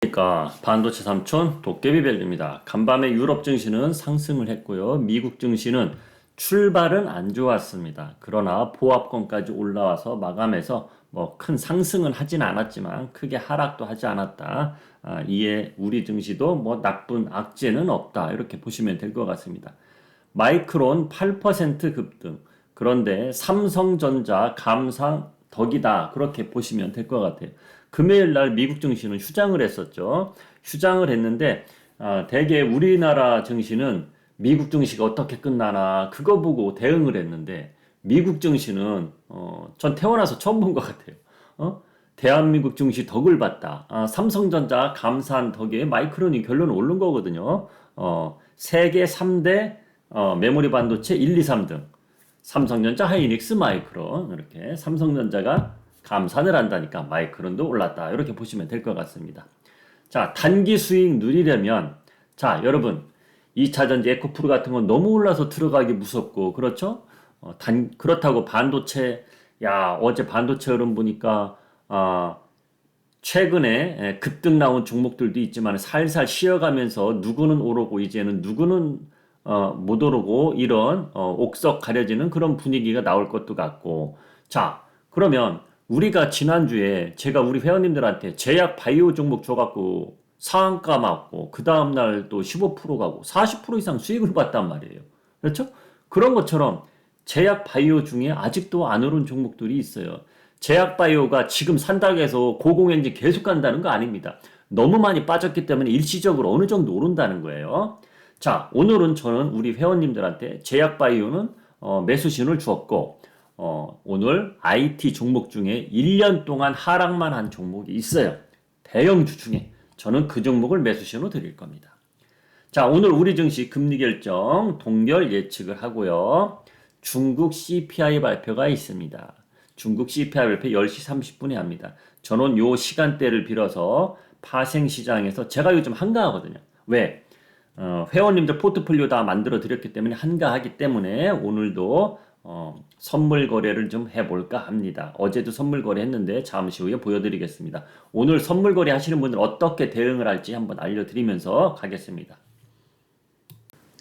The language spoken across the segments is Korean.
그러니까 반도체 삼촌 도깨비별입니다. 간밤에 유럽 증시는 상승을 했고요. 미국 증시는 출발은 안 좋았습니다. 그러나 보합권까지 올라와서 마감해서 뭐 큰 상승은 하진 않았지만 크게 하락도 하지 않았다. 이에 우리 증시도 뭐 나쁜 악재는 없다. 이렇게 보시면 될 것 같습니다. 마이크론 8% 급등. 그런데 삼성전자 감상 덕이다. 그렇게 보시면 될 것 같아요. 금요일 날 미국 증시는 휴장을 했었죠. 휴장을 했는데 대개 우리나라 증시는 미국 증시가 어떻게 끝나나 그거 보고 대응을 했는데 미국 증시는 전 태어나서 처음 본 것 같아요. 대한민국 증시 덕을 봤다. 삼성전자 감산 덕에 마이크론이 결론은 오른 거거든요. 세계 3대 메모리 반도체 1, 2, 3등. 삼성전자, 하이닉스, 마이크론 이렇게 삼성전자가 감산을 한다니까 마이크론도 올랐다. 이렇게 보시면 될 것 같습니다. 자, 단기 수익 누리려면 자, 여러분 2차전지 에코프로 같은 건 너무 올라서 들어가기 무섭고 그렇죠? 그렇다고 반도체 어제 반도체 흐름 보니까 최근에 급등 나온 종목들도 있지만 살살 쉬어가면서 누구는 오르고 이제는 누구는 못 오르고 이런 옥석 가려지는 그런 분위기가 나올 것도 같고 자 그러면 우리가 지난주에 제가 우리 회원님들한테 제약 바이오 종목 줘갖고 상한가 맞고 그 다음날 또 15% 가고 40% 이상 수익을 봤단 말이에요. 그렇죠? 그런 것처럼 제약 바이오 중에 아직도 안 오른 종목들이 있어요. 제약 바이오가 지금 산다고 해서 고공행진 계속 간다는 거 아닙니다. 너무 많이 빠졌기 때문에 일시적으로 어느 정도 오른다는 거예요. 자, 오늘은 저는 우리 회원님들한테 제약 바이오는 매수 신호를 주었고 오늘 IT 종목 중에 1년 동안 하락만 한 종목이 있어요. 대형주 중에 저는 그 종목을 매수 신호 드릴 겁니다. 자, 오늘 우리 증시 금리 결정 동결 예측을 하고요. 중국 CPI 발표가 있습니다. 중국 CPI 발표 10시 30분에 합니다. 저는 요 시간대를 빌어서 파생시장에서 제가 요즘 한가하거든요. 왜? 회원님들 포트폴리오 다 만들어 드렸기 때문에 한가하기 때문에 오늘도 선물 거래를 좀 해볼까 합니다. 어제도 선물 거래 했는데 잠시 후에 보여드리겠습니다. 오늘 선물 거래 하시는 분들 어떻게 대응을 할지 한번 알려드리면서 가겠습니다.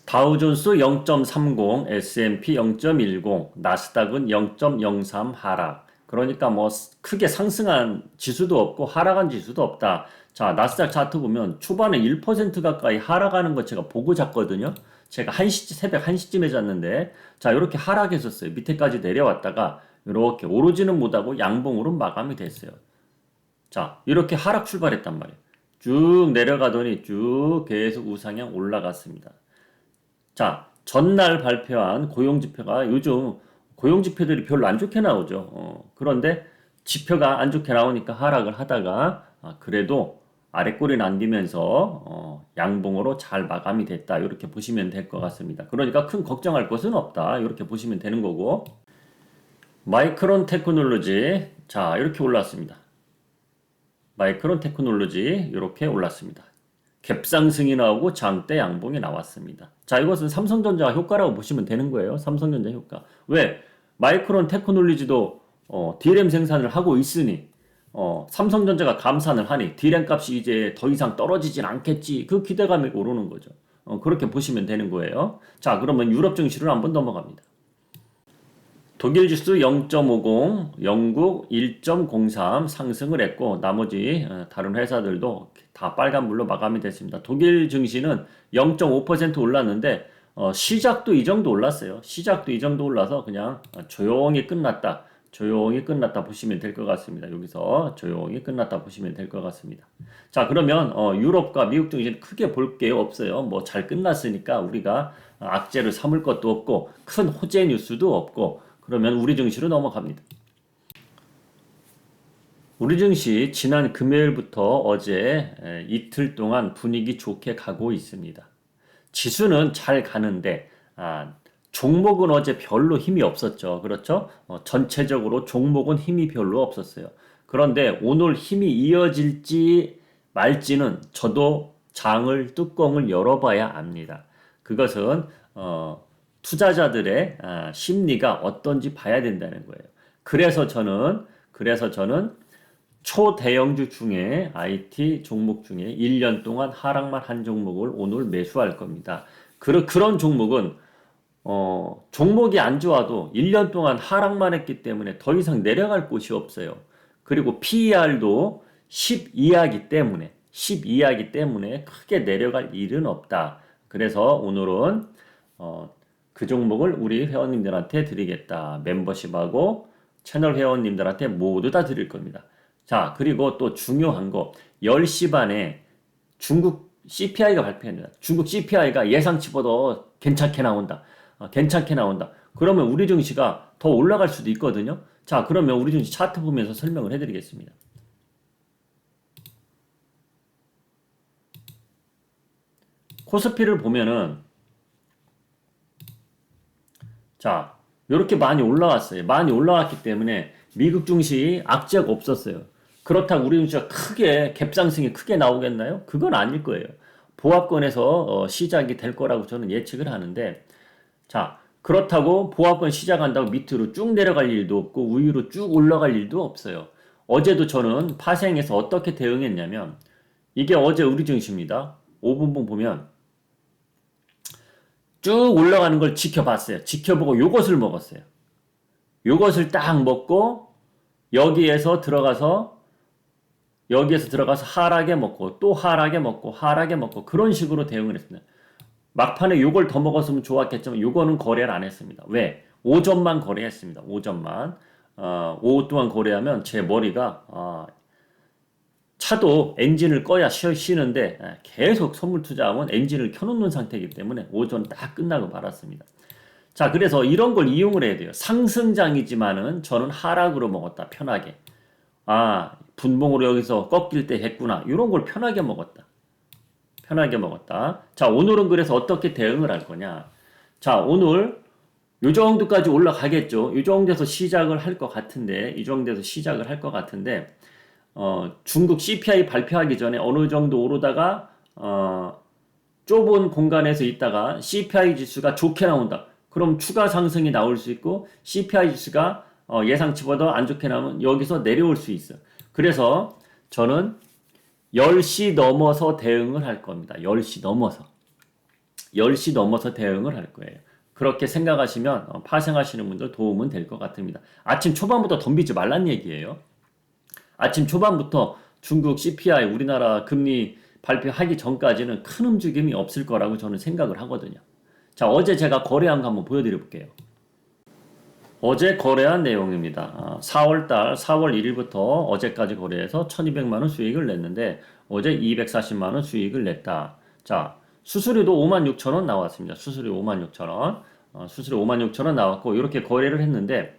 다우존스 0.30, S&P 0.10, 나스닥은 0.03 하락. 그러니까 뭐 크게 상승한 지수도 없고 하락한 지수도 없다. 자, 나스닥 차트 보면 초반에 1% 가까이 하락하는 거 제가 보고 잤거든요. 제가 새벽 1시쯤에 잤는데 자, 이렇게 하락했었어요. 밑에까지 내려왔다가 이렇게 오르지는 못하고 양봉으로 마감이 됐어요. 자, 이렇게 하락 출발했단 말이에요. 쭉 내려가더니 쭉 계속 우상향 올라갔습니다. 자, 전날 발표한 고용지표가 요즘 고용지표들이 별로 안 좋게 나오죠. 그런데 지표가 안 좋게 나오니까 하락을 하다가 그래도 아래 꼬리 남기면서 양봉으로 잘 마감이 됐다. 이렇게 보시면 될 것 같습니다. 그러니까 큰 걱정할 것은 없다. 이렇게 보시면 되는 거고 마이크론 테크놀로지 자 이렇게 올랐습니다. 마이크론 테크놀로지 이렇게 올랐습니다. 갭상승이 나오고 장대 양봉이 나왔습니다. 자, 이것은 삼성전자 효과라고 보시면 되는 거예요. 삼성전자 효과. 왜? 마이크론 테크놀로지도 D램 생산을 하고 있으니 삼성전자가 감산을 하니 D램 값이 이제 더 이상 떨어지진 않겠지. 그 기대감이 오르는 거죠. 그렇게 보시면 되는 거예요. 자, 그러면 유럽 증시로 한번 넘어갑니다. 독일 지수 0.50, 영국 1.03 상승을 했고 나머지 다른 회사들도 다 빨간불로 마감이 됐습니다. 독일 증시는 0.5% 올랐는데 시작도 이 정도 올랐어요. 시작도 이 정도 올라서 그냥 조용히 끝났다. 조용히 끝났다 보시면 될 것 같습니다. 여기서 조용히 끝났다 보시면 될 것 같습니다. 자, 그러면 유럽과 미국 증시는 크게 볼 게 없어요. 뭐 잘 끝났으니까 우리가 악재를 삼을 것도 없고 큰 호재 뉴스도 없고 그러면 우리 증시로 넘어갑니다. 우리 증시 지난 금요일부터 어제 이틀 동안 분위기 좋게 가고 있습니다. 지수는 잘 가는데 종목은 어제 별로 힘이 없었죠. 그렇죠? 전체적으로 종목은 힘이 별로 없었어요. 그런데 오늘 힘이 이어질지 말지는 저도 장을 뚜껑을 열어봐야 압니다. 그것은 투자자들의 심리가 어떤지 봐야 된다는 거예요. 그래서 저는 초대형주 중에 IT 종목 중에 1년 동안 하락만 한 종목을 오늘 매수할 겁니다. 그런 종목은 종목이 안 좋아도 1년 동안 하락만 했기 때문에 더 이상 내려갈 곳이 없어요. 그리고 PER도 10 이하기 때문에 크게 내려갈 일은 없다. 그래서 오늘은 그 종목을 우리 회원님들한테 드리겠다. 멤버십하고 채널 회원님들한테 모두 다 드릴 겁니다. 자, 그리고 또 중요한 거 10시 반에 중국 CPI가 발표합니다. 중국 CPI가 예상치보다 괜찮게 나온다. 괜찮게 나온다. 그러면 우리 증시가 더 올라갈 수도 있거든요. 자, 그러면 우리 증시 차트 보면서 설명을 해드리겠습니다. 코스피를 보면은 자, 이렇게 많이 올라왔어요. 많이 올라왔기 때문에 미국 증시 악재가 없었어요. 그렇다고 우리 증시가 크게 갭상승이 크게 나오겠나요? 그건 아닐 거예요. 보합권에서 시작이 될 거라고 저는 예측을 하는데 자, 그렇다고 보합권 시작한다고 밑으로 쭉 내려갈 일도 없고 위로 쭉 올라갈 일도 없어요. 어제도 저는 파생해서 어떻게 대응했냐면 이게 어제 우리 증시입니다. 5분봉 보면 쭉 올라가는 걸 지켜봤어요. 지켜보고 요것을 먹었어요. 요것을 딱 먹고 여기에서 들어가서 하락에 먹고 또 하락에 먹고 그런 식으로 대응을 했습니다. 막판에 요걸 더 먹었으면 좋았겠지만 요거는 거래를 안 했습니다. 왜? 오전만 거래했습니다. 오전만. 오후 동안 거래하면 제 머리가 차도 엔진을 꺼야 쉬는데 계속 선물 투자하면 엔진을 켜놓는 상태이기 때문에 오전 딱 끝나고 말았습니다. 자, 그래서 이런 걸 이용을 해야 돼요. 상승장이지만은 저는 하락으로 먹었다. 편하게. 분봉으로 여기서 꺾일 때 했구나. 이런 걸 편하게 먹었다. 편하게 먹었다. 자, 오늘은 그래서 어떻게 대응을 할 거냐. 자, 오늘 요 정도까지 올라가겠죠. 요 정도에서 시작을 할 것 같은데, 중국 CPI 발표하기 전에 어느 정도 오르다가, 좁은 공간에서 있다가 CPI 지수가 좋게 나온다. 그럼 추가 상승이 나올 수 있고, CPI 지수가 예상치보다 안 좋게 나오면 여기서 내려올 수 있어요. 그래서 저는 10시 넘어서 대응을 할 겁니다. 10시 넘어서 대응을 할 거예요. 그렇게 생각하시면 파생하시는 분들 도움은 될 것 같습니다. 아침 초반부터 덤비지 말란 얘기예요. 아침 초반부터 중국 CPI 우리나라 금리 발표하기 전까지는 큰 움직임이 없을 거라고 저는 생각을 하거든요. 자, 어제 제가 거래한 거 한번 보여드려 볼게요. 어제 거래한 내용입니다. 4월 1일부터 어제까지 거래해서 1200만원 수익을 냈는데 어제 240만원 수익을 냈다. 자, 수수료도 56,000원 나왔습니다. 수수료 56,000원. 수수료 56,000원 나왔고 이렇게 거래를 했는데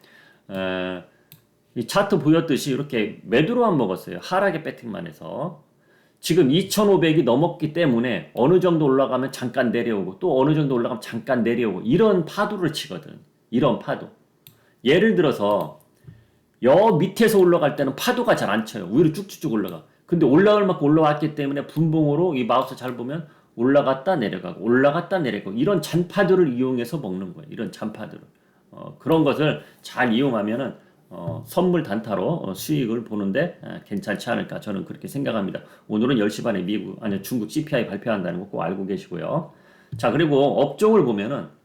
이 차트 보였듯이 이렇게 매도로만 먹었어요. 하락에 배팅만 해서. 지금 2,500이 넘었기 때문에 어느 정도 올라가면 잠깐 내려오고 또 어느 정도 올라가면 잠깐 내려오고 이런 파도를 치거든. 이런 파도. 예를 들어서 여 밑에서 올라갈 때는 파도가 잘 안 쳐요. 위로 쭉쭉쭉 올라가. 근데 올라갈 만큼 올라왔기 때문에 분봉으로 이 마우스 잘 보면 올라갔다 내려가고 이런 잔파들을 이용해서 먹는 거예요. 이런 잔파들을. 그런 것을 잘 이용하면은 선물 단타로 수익을 보는데 괜찮지 않을까 저는 그렇게 생각합니다. 오늘은 10시 반에 중국 CPI 발표한다는 거 꼭 알고 계시고요. 자, 그리고 업종을 보면은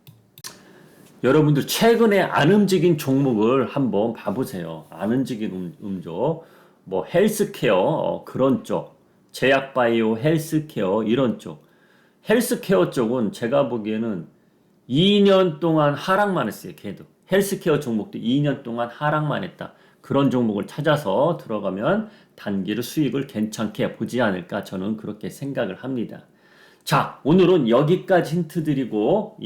여러분들 최근에 안 움직인 종목을 한번 봐보세요. 안 움직인 음조, 뭐 헬스케어 그런 쪽, 제약바이오, 헬스케어 이런 쪽. 헬스케어 쪽은 제가 보기에는 2년 동안 하락만 했어요. 걔도. 헬스케어 종목도 2년 동안 하락만 했다. 그런 종목을 찾아서 들어가면 단기로 수익을 괜찮게 보지 않을까 저는 그렇게 생각을 합니다. 자, 오늘은 여기까지 힌트 드리고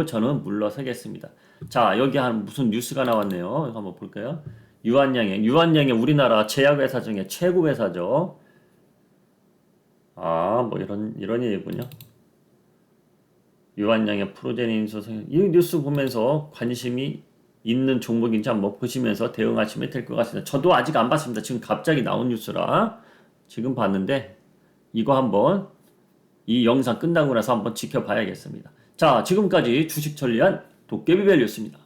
저는 물러서겠습니다. 자, 여기 무슨 뉴스가 나왔네요. 이거 한번 볼까요? 유한양행 우리나라 제약회사 중에 최고 회사죠. 뭐 이런 얘기군요. 유한양행 프로제닌 소생 이 뉴스 보면서 관심이 있는 종목인지 한번 보시면서 대응하시면 될 것 같습니다. 저도 아직 안 봤습니다. 지금 갑자기 나온 뉴스라 지금 봤는데 이거 한번 이 영상 끝나고 나서 한번 지켜봐야겠습니다. 자, 지금까지 주식 천리안 도깨비밸류였습니다.